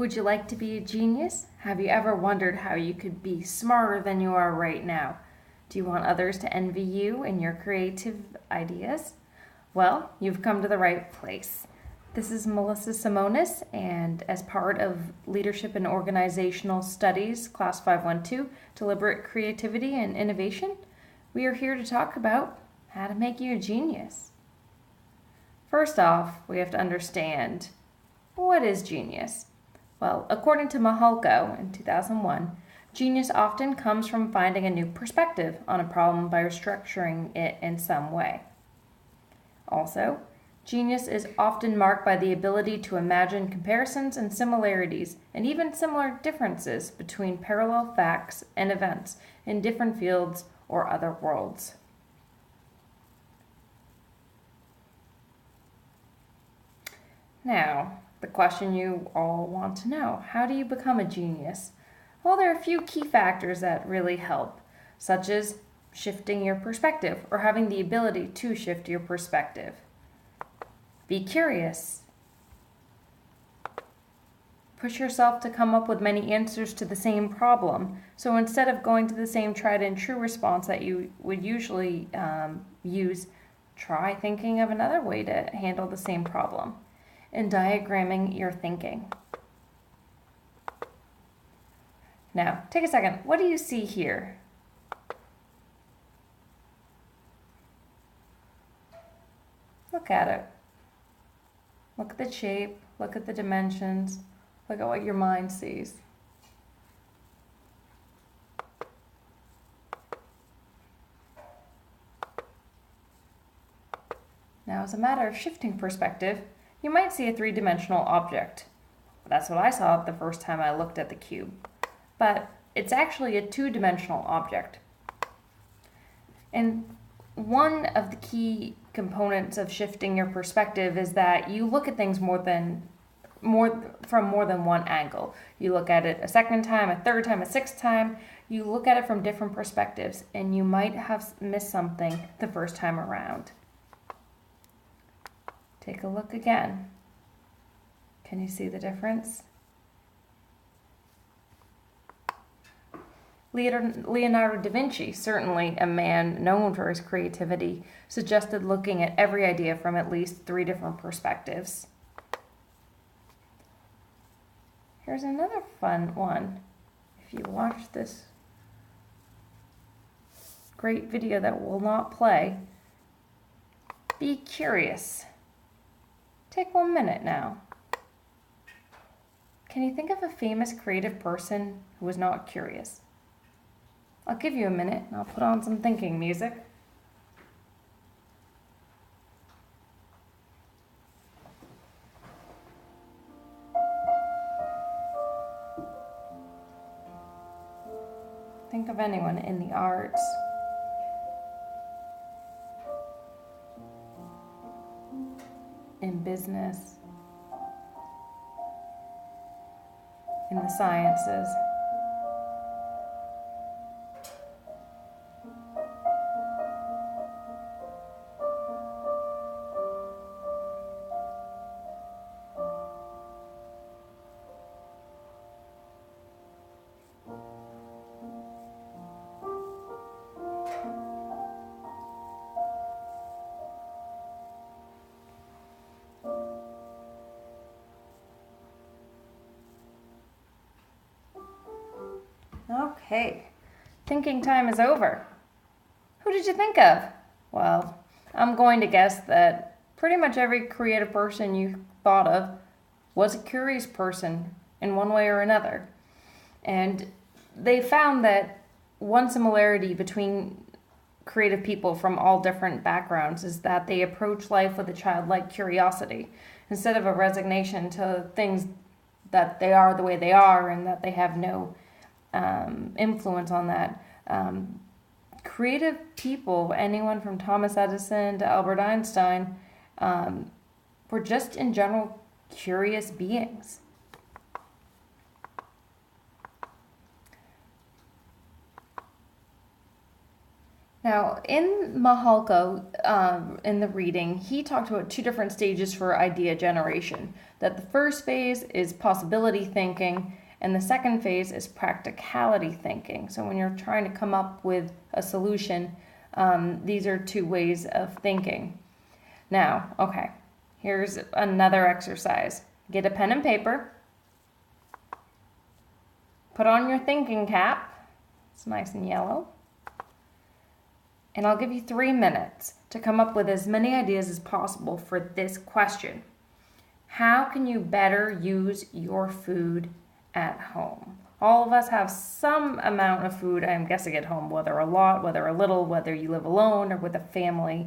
Would you like to be a genius? Have you ever wondered how you could be smarter than you are right now? Do you want others to envy you and your creative ideas? Well, you've come to the right place. This is Melissa Simonis, and as part of Leadership and Organizational Studies, Class 512, Deliberate Creativity and Innovation, we are here to talk about how to make you a genius. First off, we have to understand, what is genius? Well, according to Mihalko in 2001, genius often comes from finding a new perspective on a problem by restructuring it in some way. Also, genius is often marked by the ability to imagine comparisons and similarities, and even similar differences between parallel facts and events in different fields or other worlds. Now, the question you all want to know, how do you become a genius? Well, there are a few key factors that really help, such as shifting your perspective or having the ability to shift your perspective. Be curious. Push yourself to come up with many answers to the same problem. So instead of going to the same tried and true response that you would usually use, try thinking of another way to handle the same problem and diagramming your thinking. Now, take a second. What do you see here? Look at it. Look at the shape. Look at the dimensions. Look at what your mind sees. Now, as a matter of shifting perspective, you might see a three-dimensional object. That's what I saw the first time I looked at the cube. But it's actually a two-dimensional object. And one of the key components of shifting your perspective is that you look at things from more than one angle. You look at it a second time, a third time, a sixth time. You look at it from different perspectives, and you might have missed something the first time around. Take a look again. Can you see the difference? Leonardo da Vinci, certainly a man known for his creativity, suggested looking at every idea from at least three different perspectives. Here's another fun one. If you watch this great video that will not play, be curious. Take 1 minute now. Can you think of a famous creative person who was not curious? I'll give you a minute and I'll put on some thinking music. Think of anyone in the arts, in business, in the sciences. Okay, thinking time is over. Who did you think of? Well, I'm going to guess that pretty much every creative person you thought of was a curious person in one way or another. And they found that one similarity between creative people from all different backgrounds is that they approach life with a childlike curiosity instead of a resignation to things that they are the way they are and that they have no influence on that. Creative people, anyone from Thomas Edison to Albert Einstein, were just in general curious beings. Now, in Mahalko, in the reading, he talked about two different stages for idea generation. That the first phase is possibility thinking, and the second phase is practicality thinking. So when you're trying to come up with a solution, these are two ways of thinking. Now, okay, here's another exercise. Get a pen and paper, put on your thinking cap, it's nice and yellow, and I'll give you 3 minutes to come up with as many ideas as possible for this question. How can you better use your food at home? All of us have some amount of food, I'm guessing, at home, whether a lot, whether a little, whether you live alone or with a family.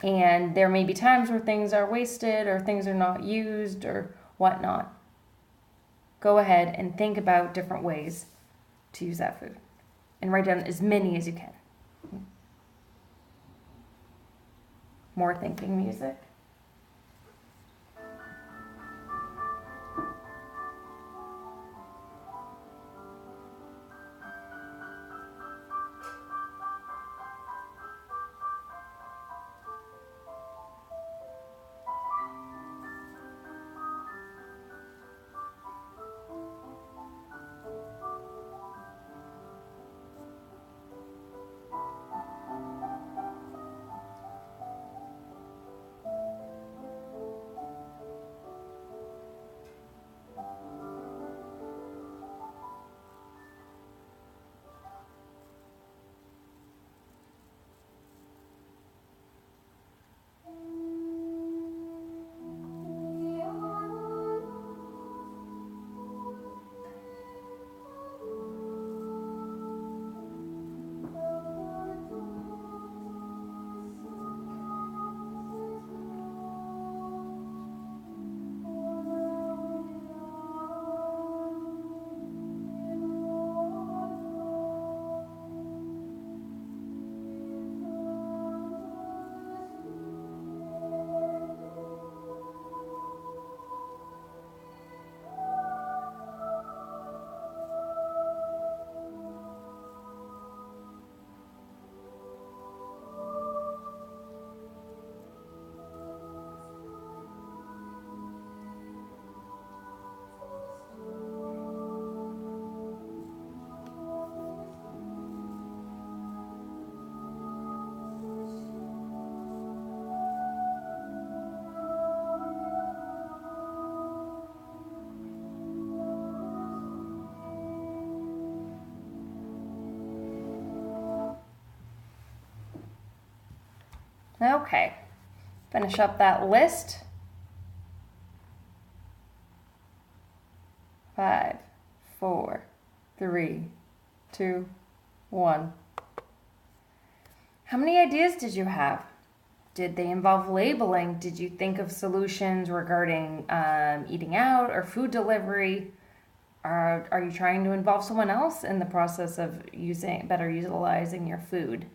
And there may be times where things are wasted or things are not used or whatnot. Go ahead and think about different ways to use that food and write down as many as you can. More thinking music. Okay, finish up that list. 5, 4, 3, 2, 1. How many ideas did you have? Did they involve labeling? Did you think of solutions regarding eating out or food delivery? Are you trying to involve someone else in the process of better utilizing your food?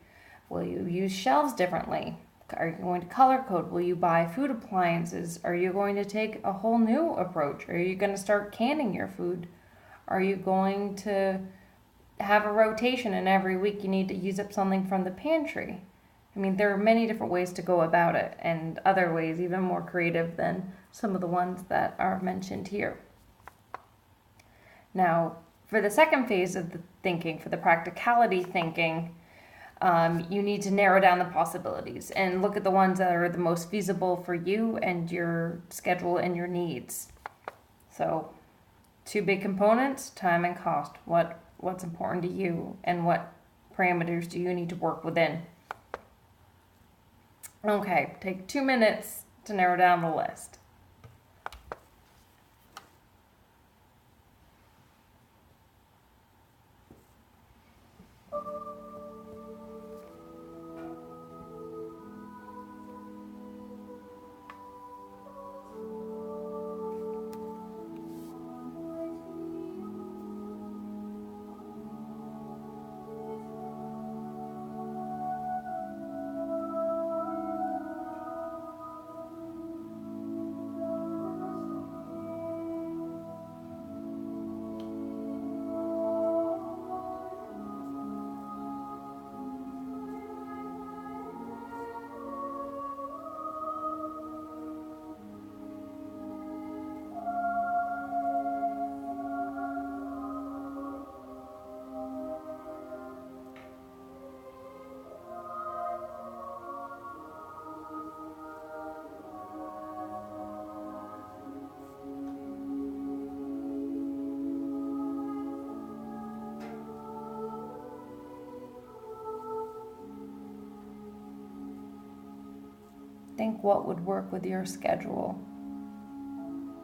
Will you use shelves differently? Are you going to color code? Will you buy food appliances? Are you going to take a whole new approach? Are you going to start canning your food? Are you going to have a rotation and every week you need to use up something from the pantry? I mean, there are many different ways to go about it, and other ways even more creative than some of the ones that are mentioned here. Now, for the second phase of the thinking, for the practicality thinking, you need to narrow down the possibilities and look at the ones that are the most feasible for you and your schedule and your needs. So, two big components, time and cost. What's important to you and what parameters do you need to work within? Okay, take 2 minutes to narrow down the list. think what would work with your schedule,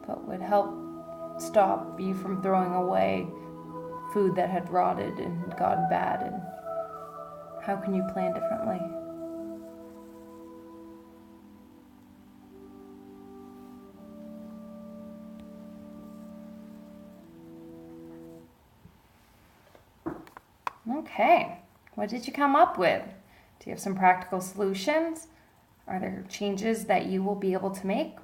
but would help stop you from throwing away food that had rotted and gone bad, and how can you plan differently? Okay, what did you come up with? Do you have some practical solutions? Are there changes that you will be able to make?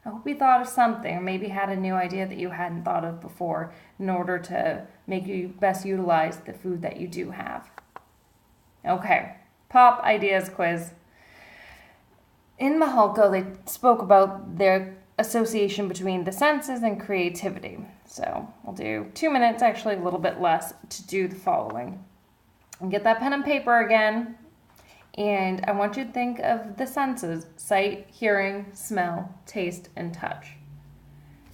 I hope you thought of something, or maybe had a new idea that you hadn't thought of before in order to make you best utilize the food that you do have. Okay, pop ideas quiz. In Mahalco, they spoke about their association between the senses and creativity. So we'll do 2 minutes, actually a little bit less, to do the following. And get that pen and paper again. And I want you to think of the senses: sight, hearing, smell, taste, and touch.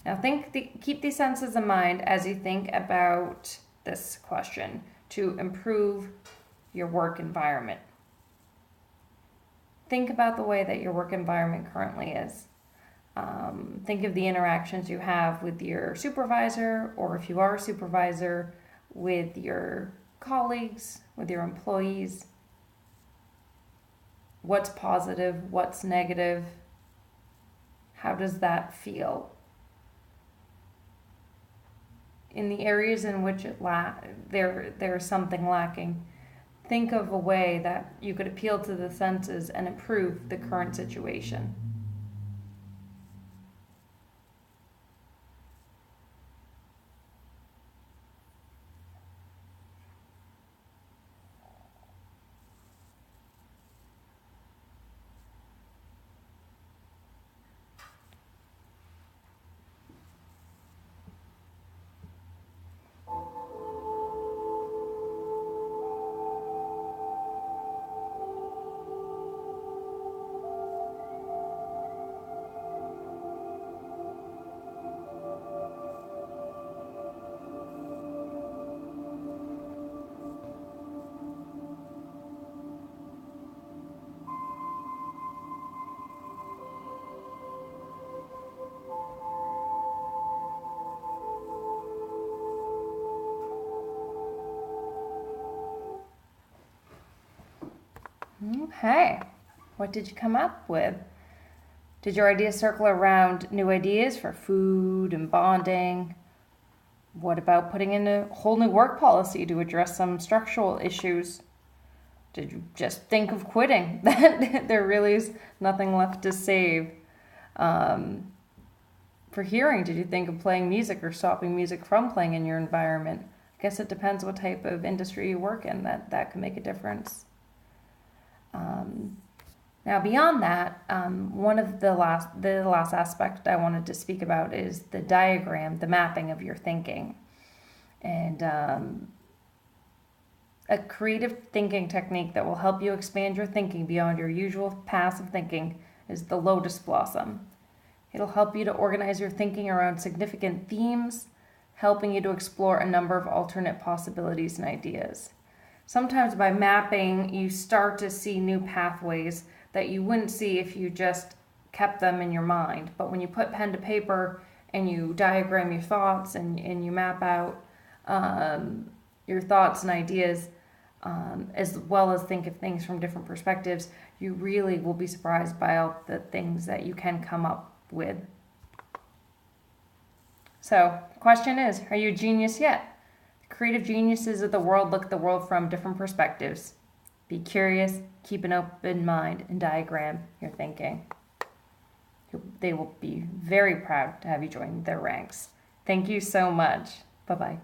Now keep these senses in mind as you think about this question to improve your work environment. Think about the way that your work environment currently is. Think of the interactions you have with your supervisor, or if you are a supervisor, with your colleagues, with your employees. What's positive? What's negative? How does that feel? In the areas in which there's something lacking, think of a way that you could appeal to the senses and improve the current situation. Okay, what did you come up with? Did your ideas circle around new ideas for food and bonding? What about putting in a whole new work policy to address some structural issues? Did you just think of quitting? That there really is nothing left to save? For hearing, did you think of playing music or stopping music from playing in your environment? I guess it depends what type of industry you work in, that can make a difference. Now, beyond that, one of the last aspect I wanted to speak about is the diagram, the mapping of your thinking. And a creative thinking technique that will help you expand your thinking beyond your usual passive thinking is the lotus blossom. It'll help you to organize your thinking around significant themes, helping you to explore a number of alternate possibilities and ideas. Sometimes by mapping, you start to see new pathways that you wouldn't see if you just kept them in your mind. But when you put pen to paper and you diagram your thoughts and you map out your thoughts and ideas, as well as think of things from different perspectives, you really will be surprised by all the things that you can come up with. So, the question is, are you a genius yet? Creative geniuses of the world look at the world from different perspectives. Be curious, keep an open mind, and diagram your thinking. They will be very proud to have you join their ranks. Thank you so much. Bye-bye.